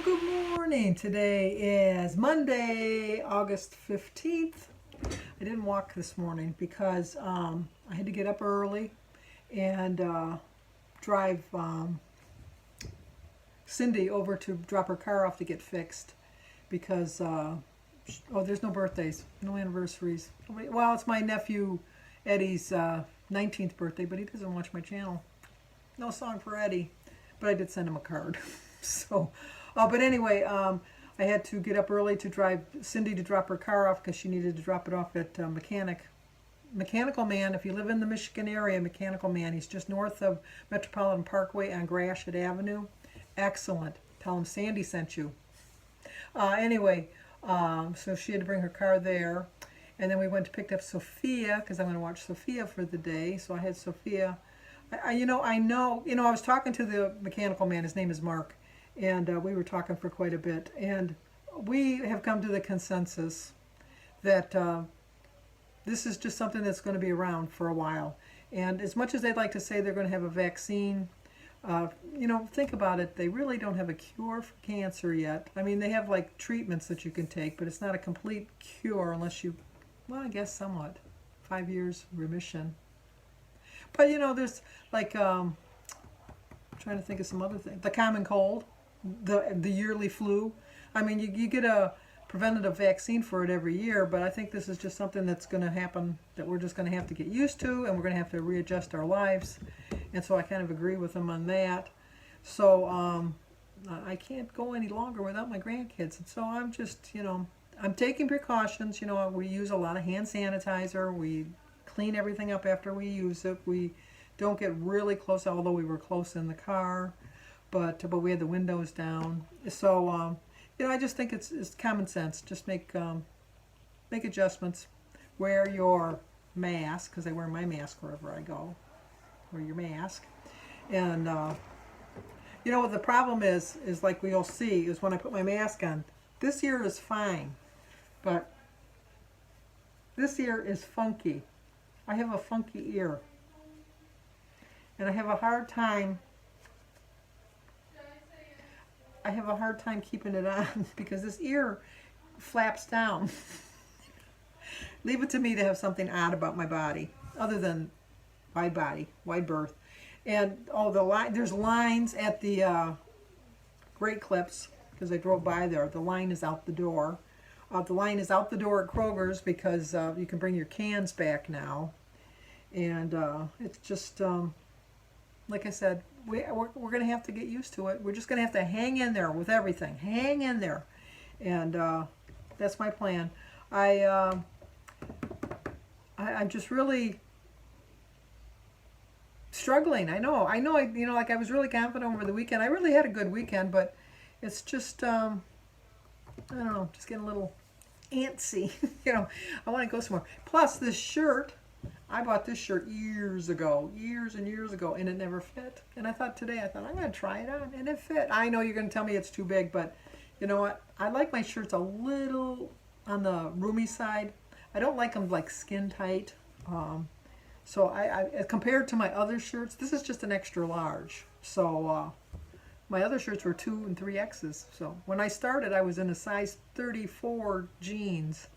Good morning. Today is Monday, August 15th. I didn't walk this morning because I had to get up early and drive Cindy over to drop her car off to get fixed because, there's no birthdays, no anniversaries. Well, it's my nephew Eddie's 19th birthday, but he doesn't watch my channel. No song for Eddie, but I did send him a card. So, but anyway, I had to get up early to drive Cindy to drop her car off because she needed to drop it off at Mechanical Man. If you live in the Michigan area, Mechanical Man, he's just north of Metropolitan Parkway on Gratiot Avenue. Excellent. Tell him Sandy sent you. Anyway, so she had to bring her car there. And then we went to pick up Sophia because I'm going to watch Sophia for the day. So I had Sophia. I was talking to the Mechanical Man. His name is Mark. And we were talking for quite a bit. And we have come to the consensus that this is just something that's going to be around for a while. And as much as they'd like to say they're going to have a vaccine, think about it. They really don't have a cure for cancer yet. I mean, they have like treatments that you can take, but it's not a complete cure unless you, well, I guess somewhat. 5 years remission. But, there's like, I'm trying to think of some other things. The common cold. The yearly flu. I mean, you get a preventative vaccine for it every year, but I think this is just something that's going to happen that we're just going to have to get used to, and we're going to have to readjust our lives. And so I kind of agree with them on that. So I can't go any longer without my grandkids. And so I'm just, I'm taking precautions. We use a lot of hand sanitizer. We clean everything up after we use it. We don't get really close, although we were close in the car. But we had the windows down. So, I just think it's common sense. Just make adjustments. Wear your mask, because I wear my mask wherever I go. Wear your mask. And, what the problem is like we'll see, is when I put my mask on. This ear is fine, but this ear is funky. I have a funky ear. And I have a hard time keeping it on because this ear flaps down. Leave it to me to have something odd about my body, other than wide body, wide berth. And there's lines at the Great Clips because I drove by there. The line is out the door. The line is out the door at Kroger's because you can bring your cans back now. And it's just, like I said, we're going to have to get used to it. We're just going to have to hang in there with everything. Hang in there. And that's my plan. I'm just really struggling. I know. Like I was really confident over the weekend. I really had a good weekend, but it's just, I don't know, just getting a little antsy. I want to go somewhere. Plus, this shirt. I bought this shirt years and years ago, and it never fit. And I thought I'm going to try it on, and it fit. I know you're going to tell me it's too big, but you know what? I like my shirts a little on the roomy side. I don't like them like skin tight. So I compared to my other shirts, this is just an extra large. So my other shirts were 2 and 3X's. So when I started, I was in a size 34 jeans,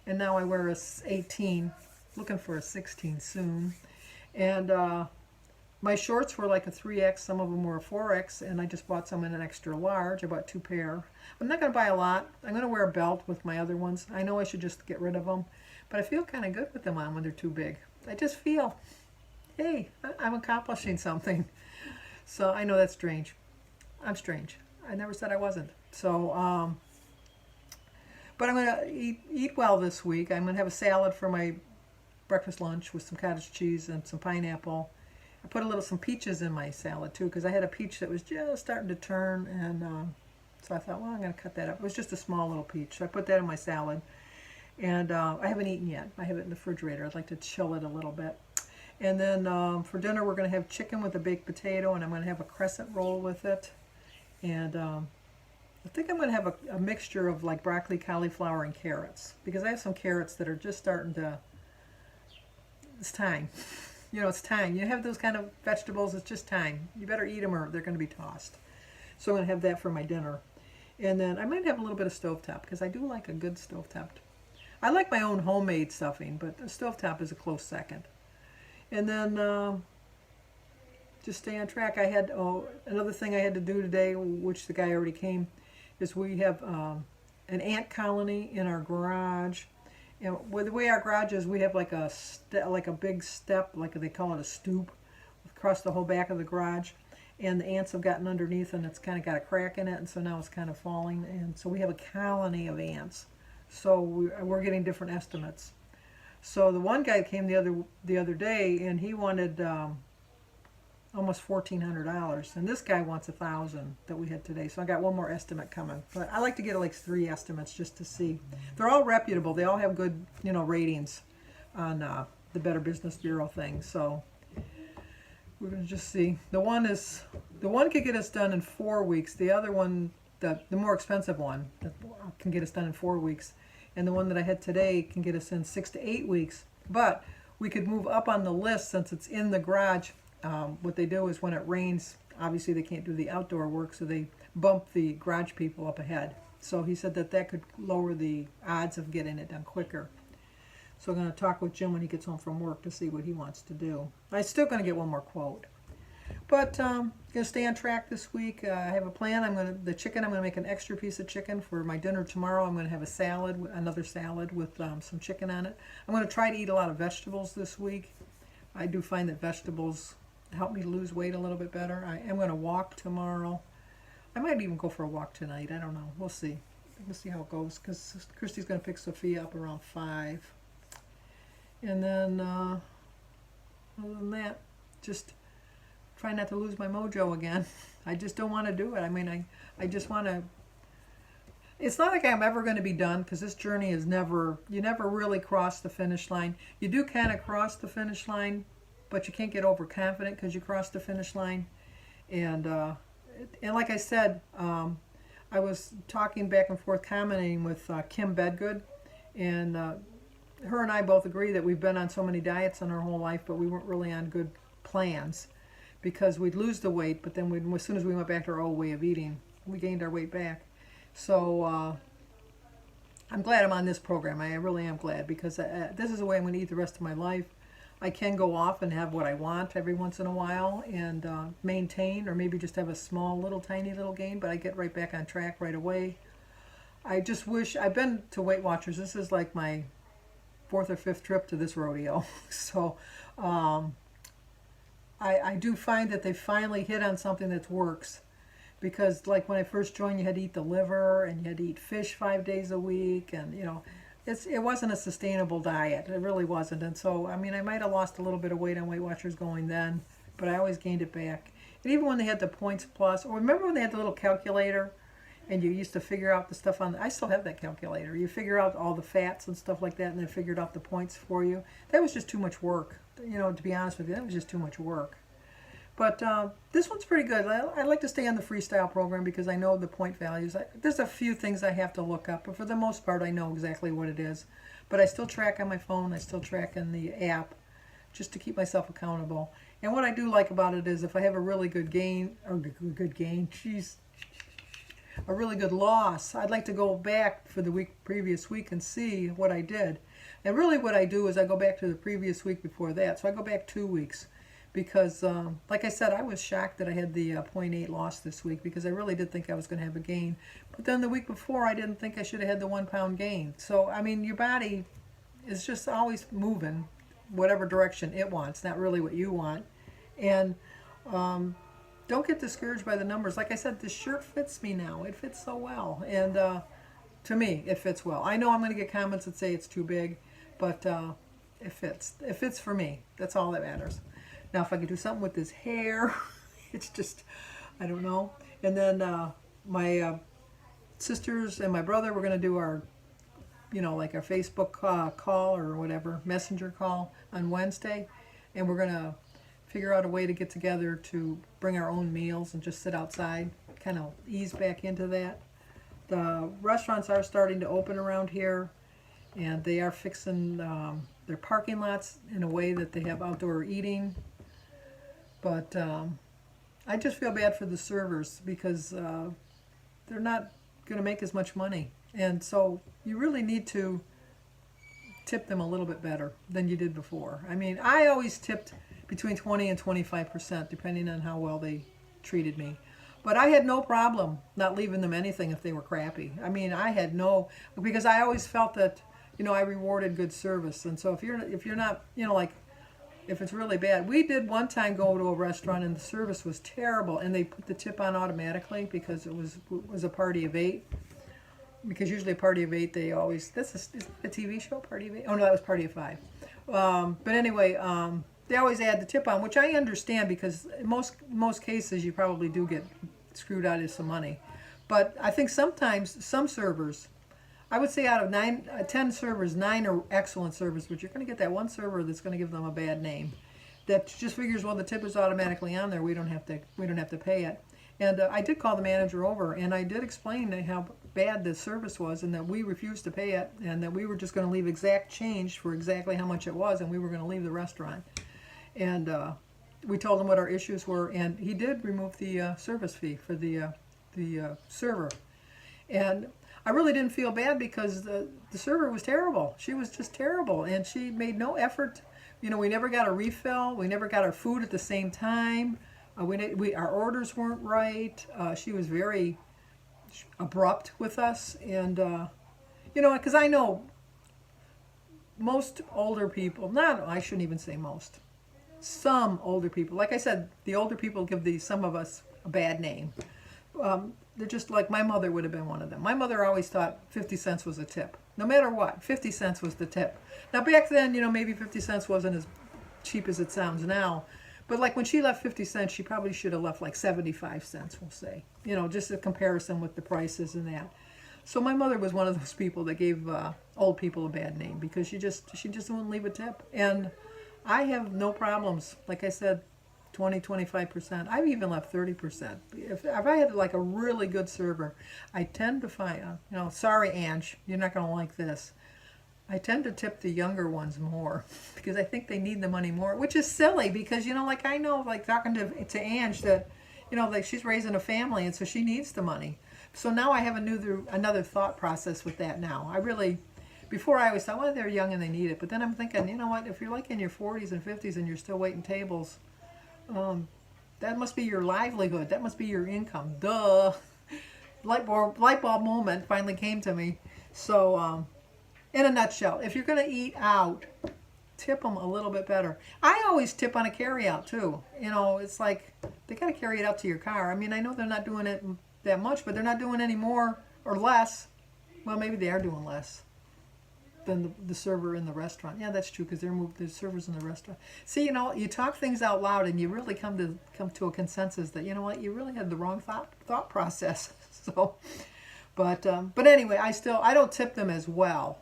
and now I wear a 18. Looking for a 16 soon. And my shorts were like a 3X, some of them were a 4X, and I just bought some in an extra large. I bought 2 pair. I'm not going to buy a lot. I'm going to wear a belt with my other ones. I know I should just get rid of them, but I feel kind of good with them on when they're too big. I just feel, hey, I'm accomplishing something. So I know that's strange. I'm strange. I never said I wasn't. So, but I'm going to eat well this week. I'm going to have a salad for my breakfast lunch with some cottage cheese and some pineapple. I put some peaches in my salad too because I had a peach that was just starting to turn, and so I thought, well, I'm going to cut that up. It was just a small little peach, so I put that in my salad. And I haven't eaten yet. I have it in the refrigerator. I'd like to chill it a little bit. And then for dinner we're going to have chicken with a baked potato, and I'm going to have a crescent roll with it. And I think I'm going to have a mixture of like broccoli, cauliflower, and carrots because I have some carrots that are just starting to. It's time. It's time. You have those kind of vegetables, it's just time. You better eat them or they're going to be tossed. So I'm going to have that for my dinner. And then I might have a little bit of stovetop because I do like a good stovetop. I like my own homemade stuffing, but the stovetop is a close second. And then just stay on track. I had another thing I had to do today, which the guy already came, is we have an ant colony in our garage. And the way our garage is, we have like a big step, like they call it a stoop, across the whole back of the garage. And the ants have gotten underneath, and it's kind of got a crack in it, and so now it's kind of falling. And so we have a colony of ants. So we're getting different estimates. So the one guy came the other day, and he wanted almost $1,400, and this guy wants $1,000 that we had today. So I got one more estimate coming. But I like to get like 3 estimates just to see. They're all reputable. They all have good, ratings on the Better Business Bureau thing. So we're gonna just see. The one could get us done in 4 weeks. The other one, the more expensive one, can get us done in 4 weeks. And the one that I had today can get us in 6 to 8 weeks. But we could move up on the list since it's in the garage. What they do is when it rains, obviously they can't do the outdoor work, so they bump the garage people up ahead. So he said that could lower the odds of getting it done quicker. So I'm going to talk with Jim when he gets home from work to see what he wants to do. I'm still going to get one more quote. But going to stay on track this week. I have a plan. I'm going to make an extra piece of chicken for my dinner tomorrow. I'm going to have a salad, another salad with some chicken on it. I'm going to try to eat a lot of vegetables this week. I do find that vegetables help me lose weight a little bit better. I am going to walk tomorrow. I might even go for a walk tonight. I don't know. We'll see. We'll see how it goes because Christy's going to pick Sophia up around 5. And then, other than that, just try not to lose my mojo again. I just don't want to do it. I mean, I just want to. It's not like I'm ever going to be done because this journey is you never really cross the finish line. You do kind of cross the finish line, but you can't get overconfident because you cross the finish line. And like I said, I was talking back and forth, commenting with Kim Bedgood, and her and I both agree that we've been on so many diets in our whole life, but we weren't really on good plans because we'd lose the weight, but then as soon as we went back to our old way of eating, we gained our weight back. So I'm glad I'm on this program. I really am glad because this is the way I'm going to eat the rest of my life. I can go off and have what I want every once in a while and maintain, or maybe just have a small, tiny little gain, but I get right back on track right away. I just wish, I've been to Weight Watchers. This is like my 4th or 5th trip to this rodeo. So I do find that they finally hit on something that works. Because like when I first joined, you had to eat the liver and you had to eat fish 5 days a week, and it wasn't a sustainable diet. It really wasn't. And so I mean, I might have lost a little bit of weight on Weight Watchers going then, but I always gained it back. And even when they had the Points Plus, or remember when they had the little calculator and you used to figure out the stuff I still have that calculator. You figure out all the fats and stuff like that, and then figured out the points for you. That was just too much work. To be honest with you, that was just too much work. But this one's pretty good. I like to stay on the freestyle program because I know the point values. There's a few things I have to look up, but for the most part, I know exactly what it is. But I still track on my phone. I still track in the app just to keep myself accountable. And what I do like about it is if I have a really good gain, a really good loss, I'd like to go back for the previous week and see what I did. And really what I do is I go back to the previous week before that. So I go back 2 weeks. Because, like I said, I was shocked that I had the 0.8 loss this week because I really did think I was going to have a gain. But then the week before, I didn't think I should have had the 1 pound gain. So, I mean, your body is just always moving whatever direction it wants, not really what you want. And don't get discouraged by the numbers. Like I said, this shirt fits me now. It fits so well. And to me, it fits well. I know I'm going to get comments that say it's too big, but it fits. It fits for me. That's all that matters. Now, if I could do something with this hair, it's just, I don't know. And then my sisters and my brother, we're going to do our, like our Facebook call or whatever, messenger call on Wednesday. And we're going to figure out a way to get together to bring our own meals and just sit outside, kind of ease back into that. The restaurants are starting to open around here, and they are fixing their parking lots in a way that they have outdoor eating. But I just feel bad for the servers because they're not going to make as much money. And so you really need to tip them a little bit better than you did before. I mean, I always tipped between 20 and 25%, depending on how well they treated me. But I had no problem not leaving them anything if they were crappy. I mean, I had no, because I always felt that, I rewarded good service. And so if you're not, like, if it's really bad. We did one time go to a restaurant and the service was terrible, and they put the tip on automatically because it was a party of 8. Because usually a party of 8, they always, is a TV show, Party of 8? Oh no, that was Party of 5. But anyway, they always add the tip on, which I understand because in most cases you probably do get screwed out of some money. But I think sometimes some servers, I would say out of 10 servers, 9 are excellent servers, but you're going to get that one server that's going to give them a bad name. That just figures, well, the tip is automatically on there. We don't have to pay it. And I did call the manager over, and I did explain how bad the service was, and that we refused to pay it, and that we were just going to leave exact change for exactly how much it was, and we were going to leave the restaurant. And we told him what our issues were, and he did remove the service fee for the server. And I really didn't feel bad because the server was terrible. She was just terrible, and she made no effort. We never got a refill. We never got our food at the same time. Our orders weren't right. She was very abrupt with us, and because I know most older people. I shouldn't even say most. Some older people, like I said, the older people give some of us a bad name. They're just like my mother would have been one of them. My mother always thought 50 cents was a tip. No matter what, 50 cents was the tip. Now back then, maybe 50 cents wasn't as cheap as it sounds now. But like when she left 50 cents, she probably should have left like 75 cents, we'll say. Just a comparison with the prices and that. So my mother was one of those people that gave old people a bad name because she just wouldn't leave a tip. And I have no problems. Like I said, 20, 25%. I've even left 30%. If I had like a really good server, I tend to find, sorry, Ange, you're not going to like this. I tend to tip the younger ones more because I think they need the money more, which is silly because, like I know, like talking to Ange that, like she's raising a family and so she needs the money. So now I have another thought process with that now. Before I always thought, well, they're young and they need it. But then I'm thinking, you know what, if you're like in your 40s and 50s and you're still waiting tables, that must be your livelihood. That must be your income. Duh. Light bulb moment finally came to me. So, in a nutshell, if you're going to eat out, tip them a little bit better. I always tip on a carry-out too. It's like they got to carry it out to your car. I mean, I know they're not doing it that much, but they're not doing any more or less. Well, maybe they are doing less than the server in the restaurant. Yeah, that's true because the servers in the restaurant. See, you talk things out loud and you really come to a consensus that you really had the wrong thought process. So, but anyway, I don't tip them as well.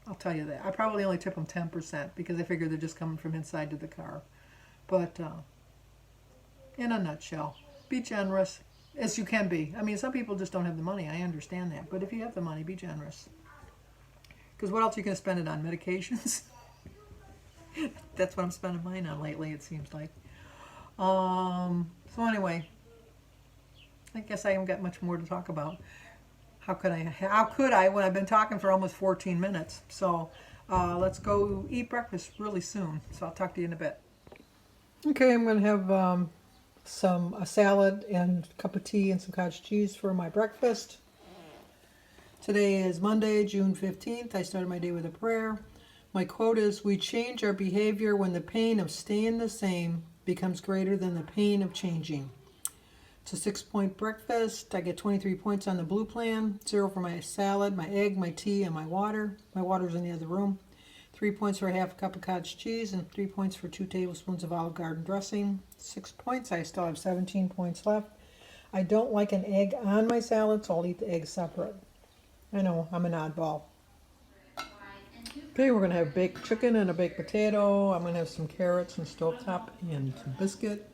I'll tell you that. I probably only tip them 10% because I figure they're just coming from inside to the car. But in a nutshell, be generous as you can be. I mean, some people just don't have the money. I understand that. But if you have the money, be generous. Because what else are you going to spend it on? Medications? That's what I'm spending mine on lately, it seems like. So anyway, I guess I haven't got much more to talk about. How could I when I've been talking for almost 14 minutes? So let's go eat breakfast really soon. So I'll talk to you in a bit. Okay, I'm going to have a salad and a cup of tea and some cottage cheese for my breakfast. Today is Monday, June 15th. I started my day with a prayer. My quote is, "We change our behavior when the pain of staying the same becomes greater than the pain of changing." It's a 6-point breakfast. I get 23 points on the blue plan, 0 for my salad, my egg, my tea, and my water. My water's in the other room. 3 points for a half a cup of cottage cheese, and 3 points for 2 tablespoons of Olive Garden dressing. 6 points. I still have 17 points left. I don't like an egg on my salad, so I'll eat the egg separate. I know, I'm an oddball. Okay, we're going to have baked chicken and a baked potato. I'm going to have some carrots and stovetop and some biscuit.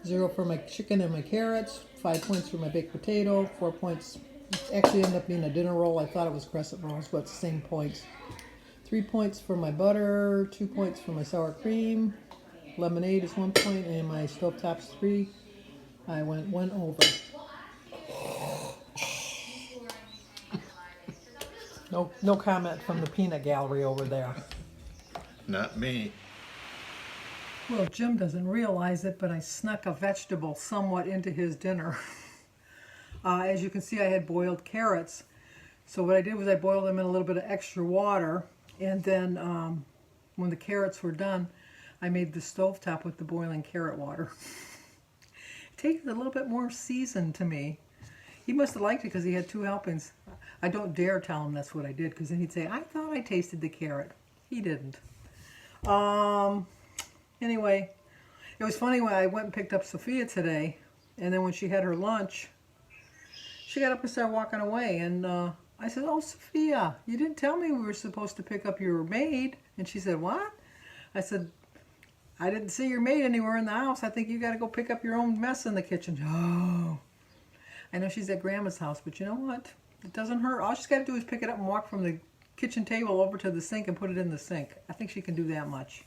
0 for my chicken and my carrots, 5 points for my baked potato, 4 points. It actually ended up being a dinner roll. I thought it was crescent rolls, but it's the same points. 3 points for my butter, 2 points for my sour cream. Lemonade is 1 point, and my stovetop's 3. I went 1 over. No comment from the peanut gallery over there. Not me. Well, Jim doesn't realize it, but I snuck a vegetable somewhat into his dinner. As you can see, I had boiled carrots. So what I did was I boiled them in a little bit of extra water, and then when the carrots were done, I made the stovetop with the boiling carrot water. It tasted a little bit more seasoned to me. He must have liked it because he had 2 helpings. I don't dare tell him that's what I did, because then he'd say, I thought I tasted the carrot. He didn't. Anyway, it was funny when I went and picked up Sophia today, and then when she had her lunch, she got up and started walking away, and I said, oh, Sophia, you didn't tell me we were supposed to pick up your maid. And she said, what? I said, I didn't see your maid anywhere in the house. I think you got to go pick up your own mess in the kitchen. Oh. I know she's at Grandma's house, but you know what? It doesn't hurt. All she's got to do is pick it up and walk from the kitchen table over to the sink and put it in the sink. I think she can do that much.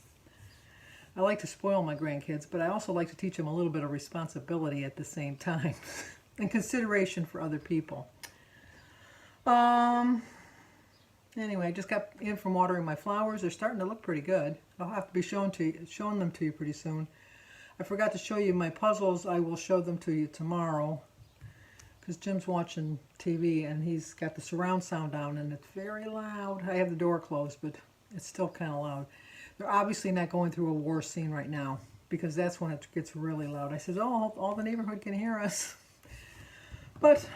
I like to spoil my grandkids, but I also like to teach them a little bit of responsibility at the same time and consideration for other people. Anyway, I just got in from watering my flowers. They're starting to look pretty good. I'll have to be showing them to you pretty soon. I forgot to show you my puzzles. I will show them to you tomorrow because Jim's watching TV and he's got the surround sound down and it's very loud. I have the door closed, but it's still kind of loud. They're obviously not going through a war scene right now because that's when it gets really loud. I said, oh, all the neighborhood can hear us. But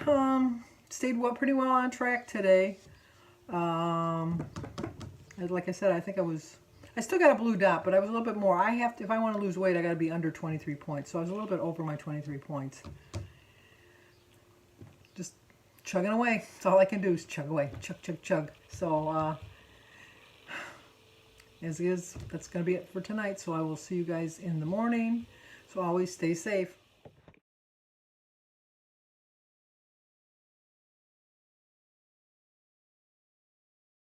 stayed pretty well on track today. Like I said, I think I still got a blue dot, but I was a little bit more. If I want to lose weight, I got to be under 23 points. So I was a little bit over my 23 points. Just chugging away. That's all I can do is chug away. Chug, chug, chug. So, as is, that's going to be it for tonight. So I will see you guys in the morning. So always stay safe.